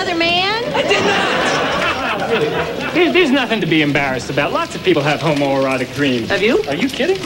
another man? I did not! Really, there's nothing to be embarrassed about. Lots of people have homoerotic dreams. Have you? Are you kidding?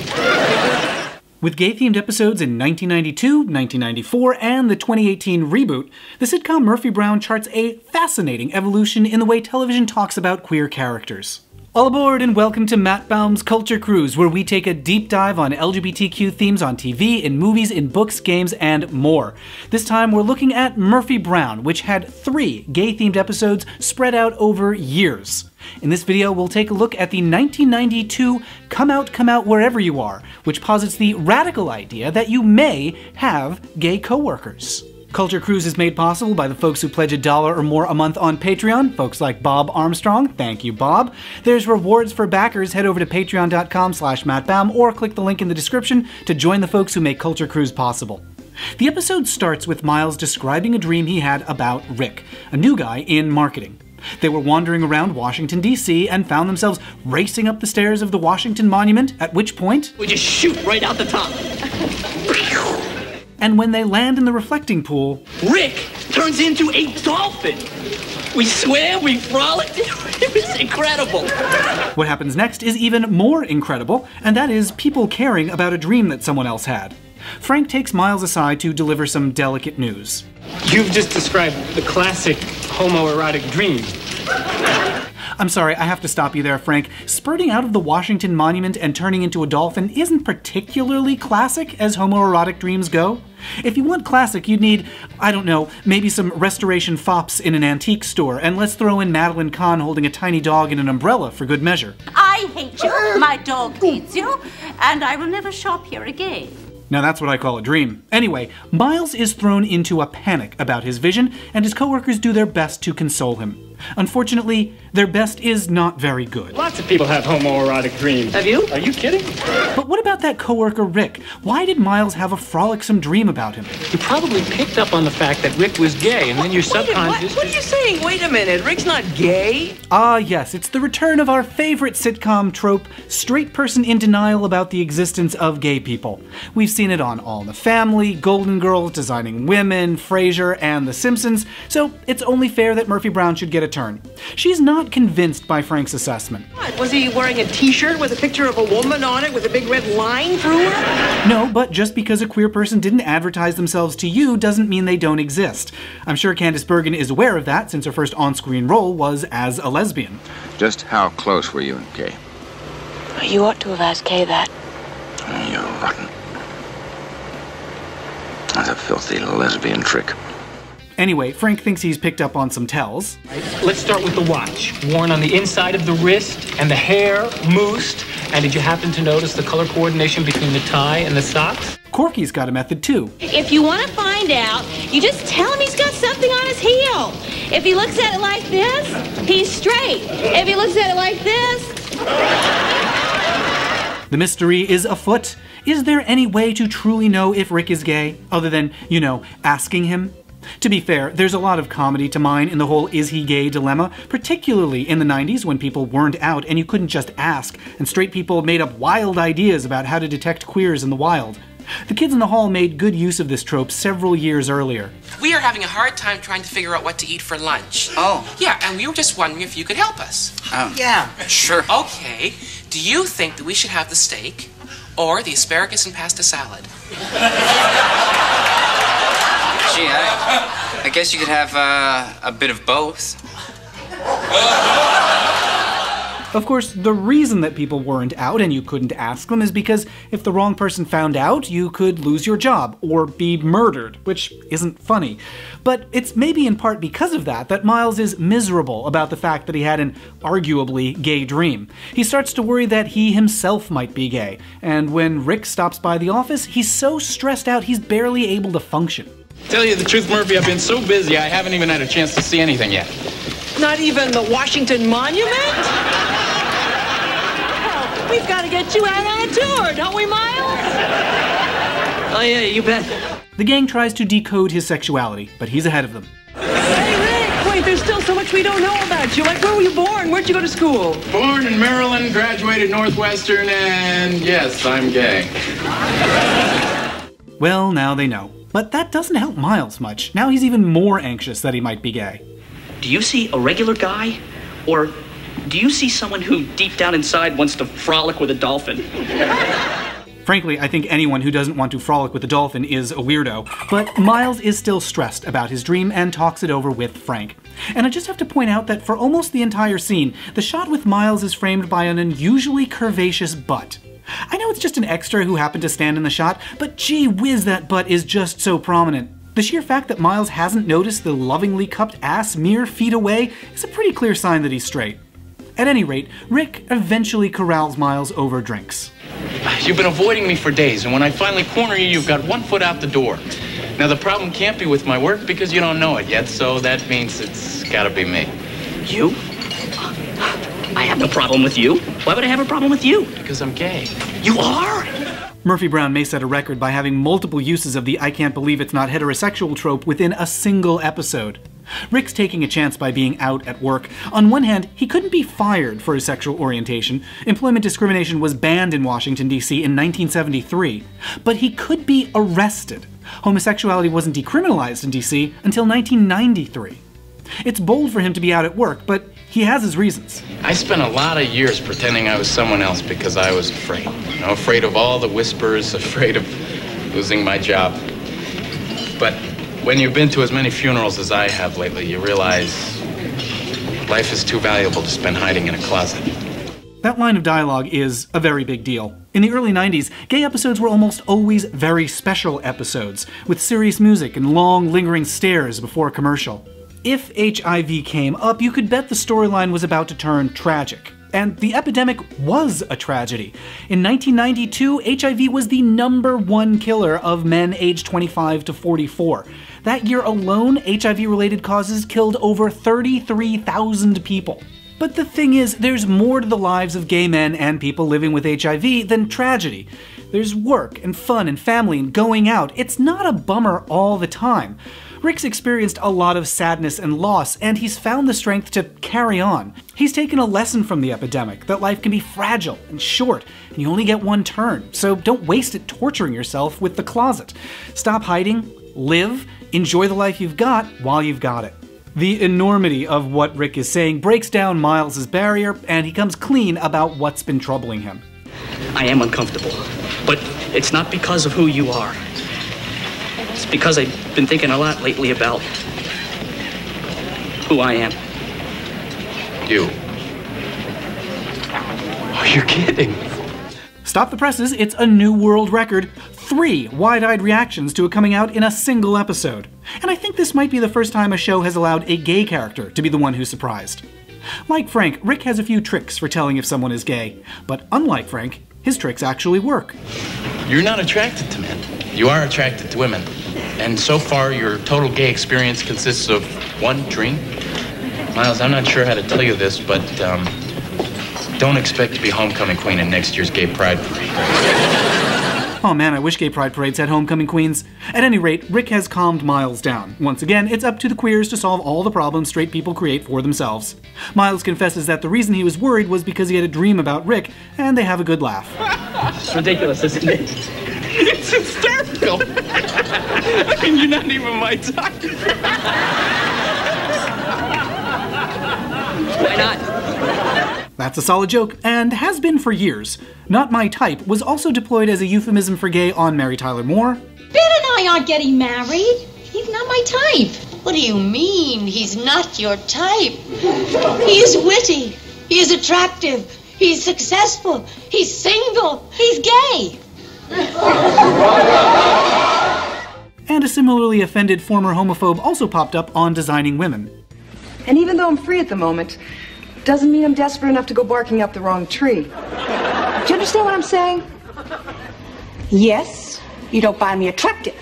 With gay-themed episodes in 1992, 1994, and the 2018 reboot, the sitcom Murphy Brown charts a fascinating evolution in the way television talks about queer characters. All aboard and welcome to Matt Baum's Culture Cruise, where we take a deep dive on LGBTQ themes on TV, in movies, in books, games, and more. This time we're looking at Murphy Brown, which had 3 gay-themed episodes spread out over years. In this video, we'll take a look at the 1992 Come Out Wherever You Are, which posits the radical idea that you may have gay coworkers. Culture Cruise is made possible by the folks who pledge $1 or more a month on Patreon, folks like Bob Armstrong. Thank you, Bob. There's rewards for backers. Head over to patreon.com/mattbaum or click the link in the description to join the folks who make Culture Cruise possible. The episode starts with Miles describing a dream he had about Rick, a new guy in marketing. They were wandering around Washington, D.C. and found themselves racing up the stairs of the Washington Monument, at which point We just shoot right out the top. and when they land in the reflecting pool, Rick turns into a dolphin. We swam, we frolicked. It was incredible. what happens next is even more incredible, and that is people caring about a dream that someone else had. Frank takes Miles aside to deliver some delicate news. You've just described the classic homoerotic dream. I'm sorry, I have to stop you there, Frank. Spurting out of the Washington Monument and turning into a dolphin isn't particularly classic as homoerotic dreams go. If you want classic, you'd need, I don't know, maybe some restoration fops in an antique store, and let's throw in Madeline Kahn holding a tiny dog in an umbrella for good measure. I hate you, my dog hates you, and I will never shop here again. Now that's what I call a dream. Anyway, Miles is thrown into a panic about his vision, and his coworkers do their best to console him. Unfortunately, their best is not very good. Lots of people have homoerotic dreams. Have you? Are you kidding? But what about that coworker Rick? Why did Miles have a frolicsome dream about him? You probably picked up on the fact that Rick was gay, and then your subconscious... What are you saying? Wait a minute. Rick's not gay. Ah yes, it's the return of our favorite sitcom trope, straight person in denial about the existence of gay people. We've seen it on All in the Family, Golden Girls, Designing Women, Frasier, and The Simpsons, so it's only fair that Murphy Brown should get a turn. She's not convinced by Frank's assessment. What? Was he wearing a t-shirt with a picture of a woman on it with a big red line through her? No, but just because a queer person didn't advertise themselves to you doesn't mean they don't exist. I'm sure Candice Bergen is aware of that since her first on-screen role was as a lesbian. Just how close were you and Kay? You ought to have asked Kay that. You're rotten. That's a filthy lesbian trick. Anyway, Frank thinks he's picked up on some tells. Let's start with the watch. Worn on the inside of the wrist, and the hair moosed. And did you happen to notice the color coordination between the tie and the socks? Corky's got a method too. If you want to find out, you just tell him he's got something on his heel. If he looks at it like this, he's straight. If he looks at it like this... The mystery is afoot. Is there any way to truly know if Rick is gay, other than, you know, asking him? To be fair, there's a lot of comedy to mine in the whole is he gay dilemma, particularly in the 90s when people weren't out and you couldn't just ask, and straight people made up wild ideas about how to detect queers in the wild. The Kids in the Hall made good use of this trope several years earlier. We are having a hard time trying to figure out what to eat for lunch. Oh. Yeah, and we were just wondering if you could help us. Oh. Yeah. Sure. Okay. Do you think that we should have the steak or the asparagus and pasta salad? Gee, I guess you could have a bit of both. Of course, the reason that people weren't out and you couldn't ask them is because if the wrong person found out, you could lose your job or be murdered, which isn't funny. But it's maybe in part because of that Miles is miserable about the fact that he had an arguably gay dream. He starts to worry that he himself might be gay, and when Rick stops by the office, he's so stressed out he's barely able to function. Tell you the truth, Murphy, I've been so busy I haven't even had a chance to see anything yet. Not even the Washington Monument? Well, we've got to get you out on a tour, don't we, Miles? Oh, yeah, you bet. The gang tries to decode his sexuality, but he's ahead of them. Hey, Rick, wait, there's still so much we don't know about you. Like, where were you born? Where'd you go to school? Born in Maryland, graduated Northwestern, and yes, I'm gay. Well, now they know. But that doesn't help Miles much. Now he's even more anxious that he might be gay. Do you see a regular guy? Or do you see someone who deep down inside wants to frolic with a dolphin? Frankly, I think anyone who doesn't want to frolic with a dolphin is a weirdo, but Miles is still stressed about his dream and talks it over with Frank. And I just have to point out that for almost the entire scene, the shot with Miles is framed by an unusually curvaceous butt. I know it's just an extra who happened to stand in the shot, but gee whiz, that butt is just so prominent. The sheer fact that Miles hasn't noticed the lovingly cupped ass mere feet away is a pretty clear sign that he's straight. At any rate, Rick eventually corrals Miles over drinks. You've been avoiding me for days, and when I finally corner you, you've got 1 foot out the door. Now, the problem can't be with my work because you don't know it yet, so that means it's gotta be me. You? I have no problem with you. Why would I have a problem with you? Because I'm gay. You are? Murphy Brown may set a record by having multiple uses of the "I can't believe it's not heterosexual" trope within a single episode. Rick's taking a chance by being out at work. On one hand, he couldn't be fired for his sexual orientation. Employment discrimination was banned in Washington, D.C. in 1973. But he could be arrested. Homosexuality wasn't decriminalized in D.C. until 1993. It's bold for him to be out at work, but he has his reasons. I spent a lot of years pretending I was someone else because I was afraid. You know, afraid of all the whispers, afraid of losing my job. But when you've been to as many funerals as I have lately, you realize life is too valuable to spend hiding in a closet. That line of dialogue is a very big deal. In the early 90s, gay episodes were almost always very special episodes, with serious music and long, lingering stares before a commercial. If HIV came up, you could bet the storyline was about to turn tragic. And the epidemic was a tragedy. In 1992, HIV was the #1 killer of men aged 25 to 44. That year alone, HIV-related causes killed over 33,000 people. But the thing is, there's more to the lives of gay men and people living with HIV than tragedy. There's work and fun and family and going out. It's not a bummer all the time. Rick's experienced a lot of sadness and loss, and he's found the strength to carry on. He's taken a lesson from the epidemic, that life can be fragile and short, and you only get one turn, so don't waste it torturing yourself with the closet. Stop hiding, live, enjoy the life you've got while you've got it. The enormity of what Rick is saying breaks down Miles' barrier, and he comes clean about what's been troubling him. I am uncomfortable, but it's not because of who you are. It's because I've been thinking a lot lately about who I am. You? Are you kidding? Stop the presses, it's a new world record. 3 wide-eyed reactions to it coming out in a single episode. And I think this might be the first time a show has allowed a gay character to be the one who's surprised. Like Frank, Rick has a few tricks for telling if someone is gay. But unlike Frank, his tricks actually work. You're not attracted to men. You are attracted to women. And so far, your total gay experience consists of one dream. Miles, I'm not sure how to tell you this, but don't expect to be homecoming queen in next year's gay pride parade. Oh man, I wish gay pride parades had homecoming queens. At any rate, Rick has calmed Miles down. Once again, it's up to the queers to solve all the problems straight people create for themselves. Miles confesses that the reason he was worried was because he had a dream about Rick, and they have a good laugh. It's ridiculous, isn't it? It's hysterical. I mean, you're not even my type. Why not? That's a solid joke, and has been for years. Not my type was also deployed as a euphemism for gay on Mary Tyler Moore. Ben and I aren't getting married. He's not my type. What do you mean, he's not your type? He is witty. He is attractive. He's successful. He's single. He's gay. And a similarly offended former homophobe also popped up on Designing Women. And even though I'm free at the moment, doesn't mean I'm desperate enough to go barking up the wrong tree. Do you understand what I'm saying? Yes, you don't find me attractive.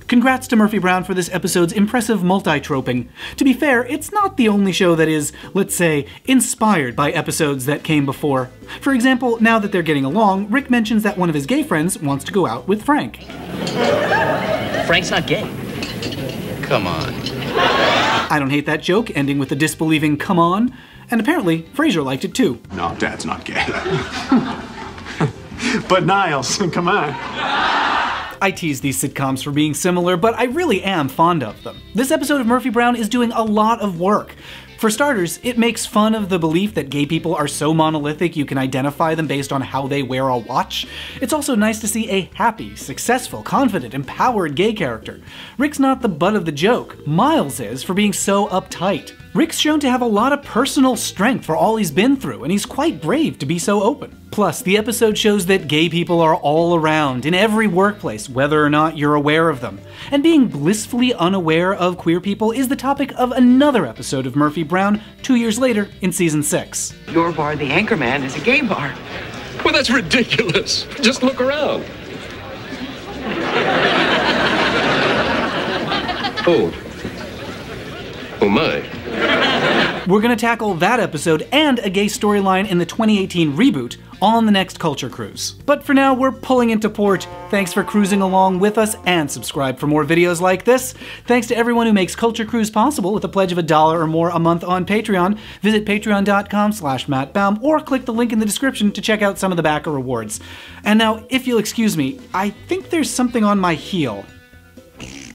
Congrats to Murphy Brown for this episode's impressive multi-troping. To be fair, it's not the only show that is, let's say, inspired by episodes that came before. For example, now that they're getting along, Rick mentions that one of his gay friends wants to go out with Frank. Frank's not gay. Come on. I don't hate that joke, ending with the disbelieving "come on," and apparently Frasier liked it too. No, Dad's not gay. But Niles, come on. I tease these sitcoms for being similar, but I really am fond of them. This episode of Murphy Brown is doing a lot of work. For starters, it makes fun of the belief that gay people are so monolithic you can identify them based on how they wear a watch. It's also nice to see a happy, successful, confident, empowered gay character. Rick's not the butt of the joke. Miles is for being so uptight. Rick's shown to have a lot of personal strength for all he's been through, and he's quite brave to be so open. Plus, the episode shows that gay people are all around, in every workplace, whether or not you're aware of them. And being blissfully unaware of queer people is the topic of another episode of Murphy Brown 2 years later in season 6. Your bar, the Anchorman, is a gay bar. Well, that's ridiculous. Just look around. Oh my. We're gonna tackle that episode and a gay storyline in the 2018 reboot on the next Culture Cruise. But for now, we're pulling into port. Thanks for cruising along with us, and subscribe for more videos like this. Thanks to everyone who makes Culture Cruise possible with a pledge of $1 or more a month on Patreon. Visit patreon.com/mattbaum or click the link in the description to check out some of the backer rewards. And now, if you'll excuse me, I think there's something on my heel.